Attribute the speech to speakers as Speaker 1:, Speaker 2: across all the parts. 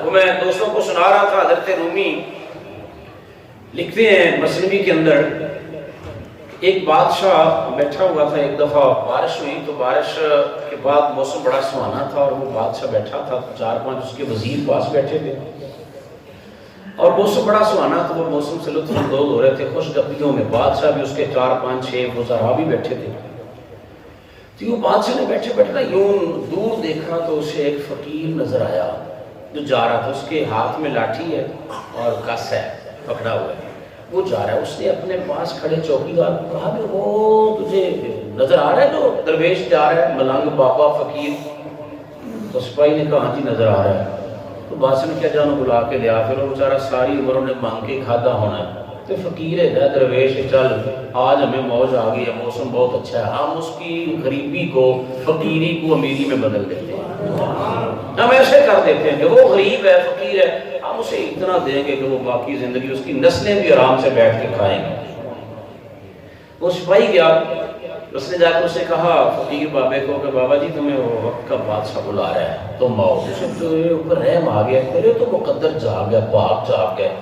Speaker 1: وہ میں دوستوں کو سنا رہا تھا، حضرت رومی لکھتے ہیں مثنوی کے اندر، ایک بادشاہ بیٹھا ہوا تھا، ایک دفعہ بارش ہوئی تو بارش کے بعد موسم بڑا سہانا تھا، اور وہ بادشاہ بیٹھا تھا، 4-5 اس کے وزیر پاس بیٹھے تھے، اور موسم بڑا سہانا تھا، وہ موسم سے لطف اندوز ہو رہے تھے، خوش گپیوں میں، بادشاہ بھی اس کے 4-5-6 وزراء بھی بیٹھے تھے۔ تو وہ بادشاہ نے بیٹھے بیٹھے یوں دور دیکھا تو اسے ایک فقیر نظر آیا جو جا رہا تھا، اس کے ہاتھ میں لاٹھی ہے اور کس ہے پکڑا ہوا ہے، وہ جا رہا ہے۔ اس نے اپنے پاس کھڑے چوکیدار کو کہا کہ وہ تجھے نظر آ رہا ہے جو درویش جا رہا ہے، ملنگ بابا فقیر؟ تو سپاہی نے کہا ہاں جی نظر آ رہا ہے۔ تو بادشاہ نے کیا جانو بلا کے لیا، پھر وہ بیچارہ ساری عمر انہیں مانگ کے کھادا ہونا ہے، تو فقیر ہے درویش ہے، چل آج ہمیں موج آ گئی ہے، موسم بہت اچھا ہے، ہم اس کی غریبی کو فقیری کو امیری میں بدل دیتے ہیں، ہم ایسے کر دیتے ہیں کہ وہ غریب ہے فقیر ہے، ہم اسے اتنا دیں گے کہ وہ باقی زندگی اس کی نسلیں بھی آرام سے بیٹھ کے کھائیں گے۔ وہ سپاہی گیا، اس نے جا کے اسے کہا فقیر بابے کو کہ بابا جی تمہیں وہ وقت کا بادشاہ بلا رہا ہے، تم آؤ۔ اسے تیرے اوپر رحم آ گیا، تیرے تو مقدر جاگ گیا، پاک جاگ گیا،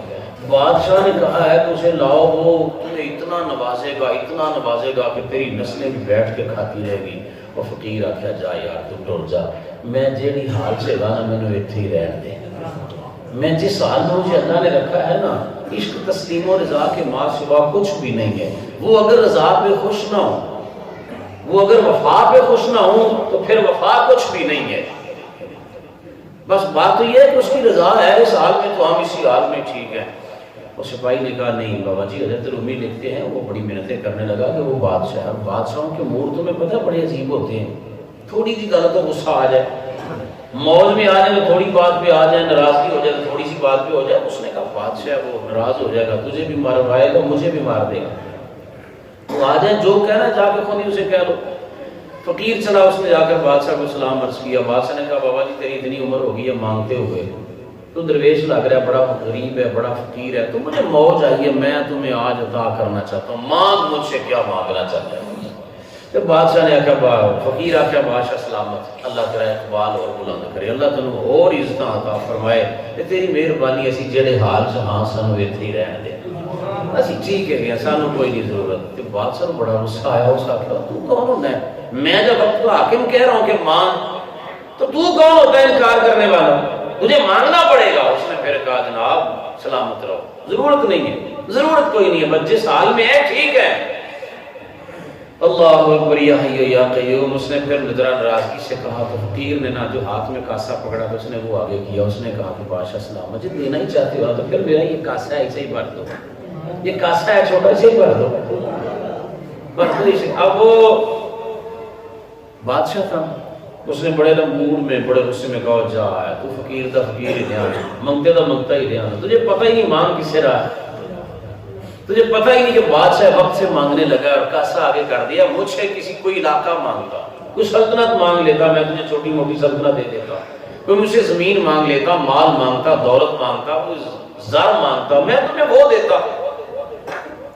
Speaker 1: بادشاہ نے کہا ہے کہ اسے لاؤ، وہ تمہیں اتنا نوازے گا کہ تیری نسلیں بھی بیٹھ کے کھاتی رہے گی۔ وہ فقیر آکھیا جا یار تو ٹر جا، میں جیڑی حال سے گا نا مینوں ایتھے ہی رہن دے، میں جس حال میں مجھے اللہ نے رکھا ہے نا، عشق تسلیم و رضا کے ماں سوا کچھ بھی نہیں ہے۔ وہ اگر رضا پہ خوش نہ ہوں، وہ اگر وفا پہ خوش نہ ہوں تو پھر وفا کچھ بھی نہیں ہے۔ بس بات تو یہ ہے کہ اس کی رضا ہے، اس حال میں تو ہم اسی حال میں ٹھیک ہیں۔ وہ سپاہی نے کہا نہیں بابا جی، حضرت رومی لکھتے ہیں وہ بڑی محنتیں کرنے لگا کہ وہ بادشاہ ہے، بادشاہوں کے موڈ تمہیں پتہ بڑے عجیب ہوتے ہیں، تھوڑی سی غلط تو غصہ آ جائے، موج میں آ جائے تو تھوڑی بات پہ آ جائے، ناراضگی ہو جائے تو تھوڑی سی بات پہ ہو جائے۔ اس نے کہا بادشاہ وہ ناراض ہو جائے گا، تجھے بھی مروائے گا، مجھے بھی مار دے گا، وہ آ جائے جو کہنا جا کے خود ہی اسے کہہ لو۔ فقیر چلا، اس نے جا کر بادشاہ کو سلام عرض کیا۔ بادشاہ نے کہا بابا جی تیری اتنی عمر ہوگی ہے مانگتے ہوئے، تو درویش لگ رہا ہے، بڑا غریب ہے، بڑا فقیر ہے، تو مجھے موج آئی ہے، میں تمہیں آج عطا کرنا چاہتا ہوں، مانگ مجھ سے کیا مانگنا چاہتا ہے۔ تو بادشاہ نے آکھا فقیر آکھا بادشاہ سلامت، اللہ تیرا اقبال اور بلند کرے، اللہ تنوں اور عزتاں عطا فرمائے، تے تیری مہربانی اسی جڑے حال سے ہاں سانو ایتھے ہی رہن دے، اسی ٹھیک ہے گیا، سانو کوئی نہیں ضرورت۔ تے بادشاہ کو بڑا غصہ آیا، اس آکھا تو کون ہونا ہے، میں جب وقت کو حاکم کہہ رہا ہوں کہ مان، تو کون ہوتا ہے انکار کرنے والا، تجھے مانگنا پڑے گا۔ اس نے پھر کہا جناب سلامت رہو، ضرورت نہیں ہے، ضرورت کوئی نہیں ہے، بس جس حال میں ہے ٹھیک ہے۔ اللہ اکبر یا حی یا قیوم۔ اس نے پھر ذرا ناراضگی سے کہا تو فقیر نے نا جو ہاتھ میں کاسا پکڑا تو اس نے وہ آگے کیا، اس نے کہا کہ بادشاہ سلام، مجھے دینا ہی چاہتے ہو تو پھر میرا یہ کاسا ہے اسے ہی بھر دو، یہ کاسا ہے چھوٹا اسے ہی بھر دو، بھر دو اسے۔ اب وہ بادشاہ تھا، اس نے بڑے موڈ میں بڑے غصے میں کہا جا ہے تو فقیر دا فقیر ہی دھیان، منگتے دا منگتا ہی دھیان، تجھے پتہ ہی نہیں مانگ کسے رہا ہے، تجھے پتہ ہی نہیں کہ بادشاہ وقت سے مانگنے لگا اور کاسا آگے کر دیا، مجھ سے کسی کوئی علاقہ مانگتا، کوئی سلطنت مانگ لیتا، میں تجھے چھوٹی موٹی سلطنت دے دیتا، کوئی مجھ سے زمین مانگ لیتا، مال مانگتا، دولت مانگتا، کوئی زر مانگتا، میں تمہیں وہ دیتا۔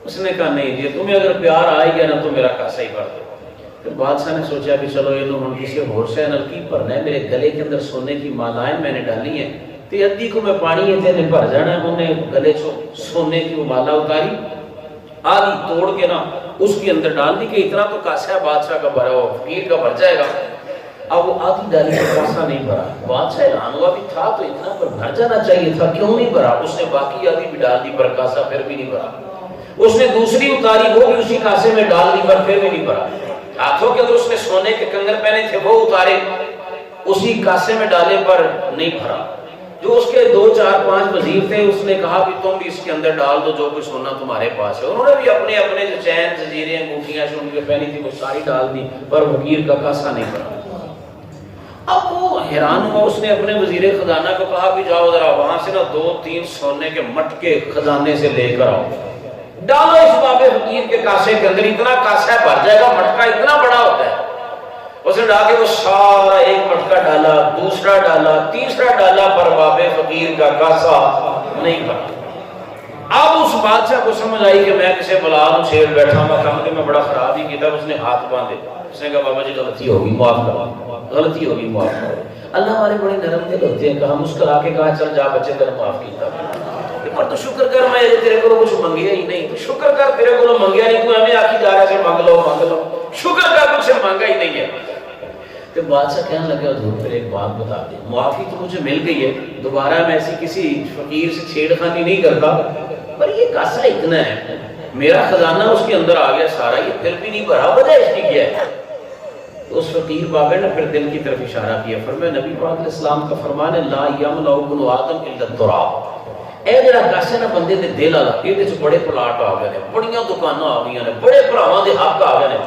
Speaker 1: اس نے کہا نہیں جی تمہیں اگر پیار آ گیا نا تو میرا کاسا ہی بھر دو۔ پھر بادشاہ نے سوچا کہ چلو یہ ہم کسی اور سے نلکی بھرنا ہے، میرے گلے کے اندر سونے کی مالائیں میں نے ڈالی ہیں، تو ادھی کو میں پانی اتنے بھر جانا ہے، انہیں گلے سونے کی وہ مالا اتاری، آدھی توڑ کے نا اس کے اندر ڈال دی کہ اتنا تو کاسا ہے بادشاہ کا بھرا ہو، فقیر کا بھر جائے گا۔ اب وہ آدھی ڈالی کا کاسا نہیں بھرا، بادشاہ حیران ہوا بھی تھا تو اتنا پر بھر جانا چاہیے تھا، کیوں نہیں بھرا؟ اس نے باقی آدھی بھی ڈال دی پر کاسا پھر بھی نہیں بھرا۔ اس نے دوسری اتاری، وہ بھی اسی کاسے میں ڈال دی پر پھر بھی نہیں بھرا۔ ہاتھوں کے اندر اس نے سونے کے کنگن پہنے تھے، وہ اتارے اسی کاسے میں ڈالے پر نہیں بھرا۔ جو اس کے 2 4 5 وزیر تھے، اس نے کہا کہ تم بھی اس کے اندر ڈال دو جو کچھ سونا تمہارے پاس ہے، انہوں نے بھی اپنے اپنے جو چین زنجیریں انگوٹھیاں جو ان کے پہنی تھی وہ ساری ڈال دی، پر فقیر کا کاسا نہیں بھرا۔ اب وہ حیران ہوا، اس نے اپنے وزیر خزانہ کو کہا کہ جاؤ ذرا وہاں سے نا 2 3 سونے کے مٹکے خزانے سے لے کر آؤ، ڈالو اس باب فقیر کے کاسے کے اندر، اتنا کاسا ہے بھر جائے گا، مٹکا اتنا بڑا ہوتا ہے۔ اس نے ڈال کے وہ سارا ایک مٹکا ڈالا، دوسرا ڈالا، تیسرا ڈالا، پر باب فقیر کا کاسا نہیں بھرا۔ اب اس بادشاہ کو سمجھ آئی کہ میں کسی بلا نو چھیڑ بیٹھا ہوں، کام کہ میں بڑا خراب ہی کیا، اس نے ہاتھ باندھے، اس نے کہا بابا جی غلطی ہوگی معاف کرو، غلطی ہوگی معاف کرو۔ اللہ ہمارے بڑے نرم دل ہوتے ہیں، کہا مسکرا کے کہا چل جا بچے تیرے معاف کیتا، پر تو شکر کر میں تیرے کو کچھ منگیا ہی نہیں، تو شکر کر تیرے کو منگیا نہیں، کوئی ہمیں آخی جا رہا ہے مانگ لو، شکر کر تجھ سے مانگا ہی نہیں ہے۔ تو بادشاہ کہنے لگا حضور پھر ایک بات بتا دیں، معافی تو مجھے مل گئی ہے، دوبارہ میں ایسی کسی فقیر سے چھیڑ خانی نہیں کرتا، پر یہ کاسا اتنا ہے، میرا خزانہ اس کے اندر آ گیا سارا، یہ پھر بھی نہیں بھرا، وجہ اس کی کیا ہے؟ تو اس فقیر بابے نے پھر دل کی طرف اشارہ کیا، فرمایا نبی پاک علیہ السلام کا فرمان ہے لا یملأ ابن آدم الا التراب، اے جڑا کاسے نہ بندے دے دل والا، یہ وچ بڑے پلاٹ آ گئے نے، بڑیاں دکاناں آ گئیاں نے، بڑے بھراواں دے حق آ گئے نے،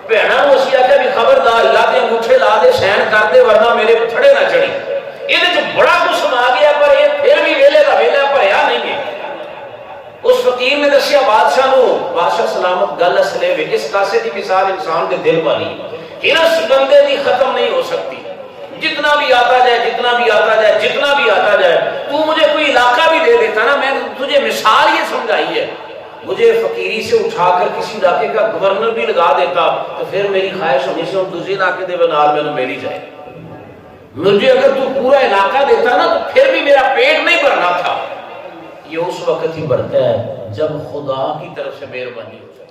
Speaker 1: بہناں نوں اسی آکھیا بھی خبردار لا دے انگوٹھے لا دے سین کر دے ورنہ میرے تھڑے نہ چڑھی، یہ وچ بڑا کچھ آ گیا، پر یہ پھر بھی ویلے دا ویلا بھریا نہیں ہے۔ اس فقیر نے دسیا بادشاہ نو، بادشاہ سلامت گل اسلے وچ اس کاسے دی مثال انسان دے دل والی، ہرس بندے دی ختم نہیں ہو سکتی، جتنا بھی آتا جائے، جتنا بھی آتا جائے، جتنا بھی آتا جائے، تو مجھے کوئی علاقہ بھی دے دیتا نا، میں تجھے مثال یہ سمجھائی ہے، مجھے فقیری سے اٹھا کر کسی علاقے کا گورنر بھی لگا دیتا تو پھر میری خواہش ہونی سے دوسرے علاقے دے بنال میں میری جائے، مجھے اگر تو پورا علاقہ دیتا نا تو پھر بھی میرا پیٹ نہیں بھرنا تھا۔ یہ اس وقت ہی بڑھتا ہے جب خدا کی طرف سے مہربانی ہو جائے۔